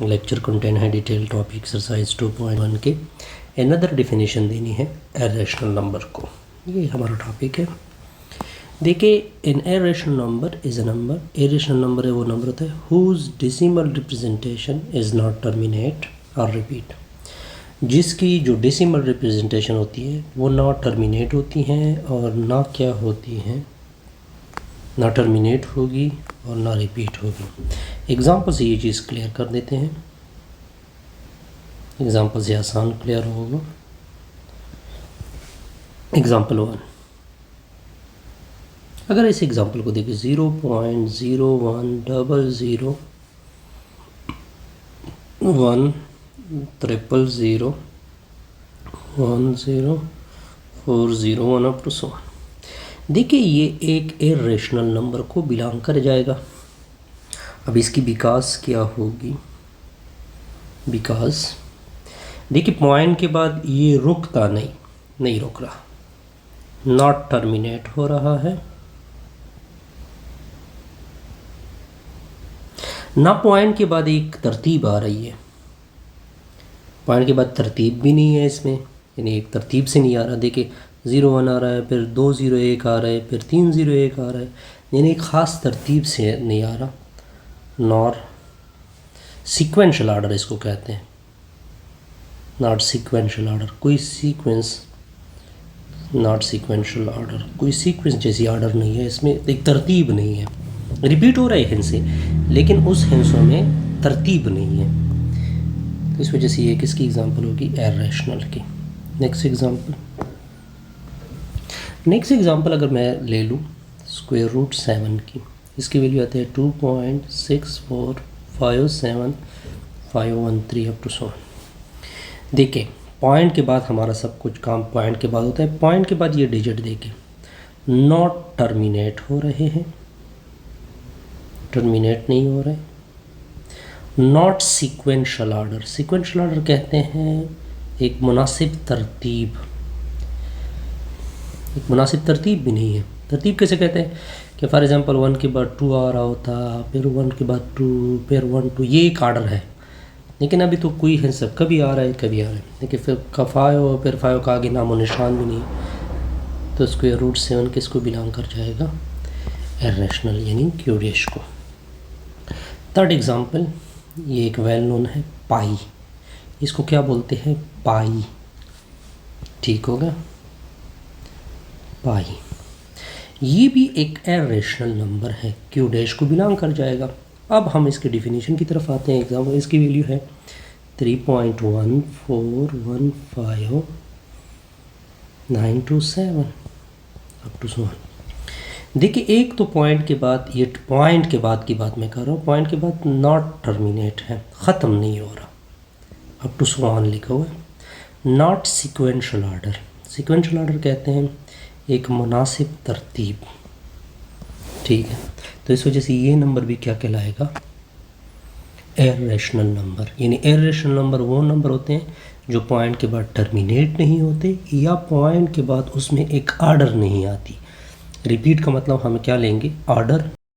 Lecture content है detail topic exercise 2.1 के another definition देनी है इरेशनल नंबर को। ये हमारा टॉपिक है। देखिए an irrational number is a number, irrational number है वो नंबर होता है whose decimal representation is not terminate और रिपीट, जिसकी जो डेसिमल रिप्रेजेंटेशन होती है वो ना टर्मिनेट होती हैं और ना क्या होती हैं, ना टर्मिनेट होगी और ना रिपीट होगी। एग्जाम्पल से ये चीज़ क्लियर कर देते हैं। एग्जाम्पल से आसान क्लियर होगा। एग्जाम्पल 1, अगर इस एग्जाम्पल को देखिए 0.00010001040 अप टू 100। देखिए ये एक इरेशनल नंबर को बिलोंग कर जाएगा। अब इसकी बिकास क्या होगी? बिकास देखिए पॉइंट के बाद ये रुकता नहीं रुक रहा, नॉट टर्मिनेट हो रहा है, ना पॉइंट के बाद एक तरतीब आ रही है। पॉइंट के बाद तरतीब भी नहीं है इसमें, यानी एक तरतीब से नहीं आ रहा। देखिए 0 1 आ रहा है, फिर 2 0 1 आ रहा है, फिर 3 0 1 आ रहा है, यानी एक ख़ास तरतीब से नहीं आ रहा। नॉर सीक्वेंशियल आर्डर इसको कहते हैं, नॉट सीक्वेंशियल आर्डर, कोई सीक्वेंस, नॉट सीक्वेंशियल आर्डर, कोई सीक्वेंस जैसी आर्डर नहीं है इसमें, एक तरतीब नहीं है। रिपीट हो रहा है हिंसे, लेकिन उस हिंसों में तरतीब नहीं है, तो इस वजह से ये किसकी एग्जांपल होगी? इरेशनल की। नेक्स्ट एग्जांपल अगर मैं ले लूँ स्क्वायर रूट 7 की, इसकी वैल्यू आती है 2.6457513 अप टू 100। देखिए पॉइंट के बाद हमारा सब कुछ काम पॉइंट के बाद होता है। पॉइंट के बाद ये डिजिट देखिए नॉट टर्मिनेट हो रहे हैं, टर्मिनेट नहीं हो रहे। Not sequential order, sequential order कहते हैं एक मुनासिब तरतीब, एक मुनासिब तरतीब भी नहीं है। तरतीब कैसे कहते हैं कि फॉर एग्जांपल 1 के बाद 2 आ रहा होता, फिर 1 के बाद 2, फिर 1 2, ये एक आर्डर है। लेकिन अभी तो कोई है, सब कभी आ रहा है कभी आ रहा है, लेकिन फिर फाइव, फिर 5 का आगे नामो निशान भी नहीं, तो स्क्वायर रूट 7 किसको बिलोंग कर जाएगा? इरेशनल यानी क्यूडेश को। थर्ड एग्जांपल, ये एक वेल नोन है पाई, इसको क्या बोलते हैं? पाई, ठीक होगा, पाई। ये भी एक इरेशनल नंबर है, क्यू डैश को बिलोंग कर जाएगा। अब हम इसके डिफिनीशन की तरफ आते हैं। एग्जाम्पल इसकी वैल्यू है 3.1415927 अप टू 100। देखिए एक तो पॉइंट के बाद, ये पॉइंट के बाद की बात मैं कर रहा हूँ, पॉइंट के बाद नॉट टर्मिनेट है, ख़त्म नहीं हो रहा, अप टू 100 लिखा हुआ है। Not sequential order, sequential order कहते हैं एक मुनासिब तरतीब, ठीक है। तो इस वजह से ये नंबर भी क्या कहलाएगा? Irrational number. यानी इरेशनल नंबर वो नंबर होते हैं जो पॉइंट के बाद टर्मिनेट नहीं होते या पॉइंट के बाद उसमें एक आर्डर नहीं आती। रिपीट का मतलब हम क्या लेंगे? आर्डर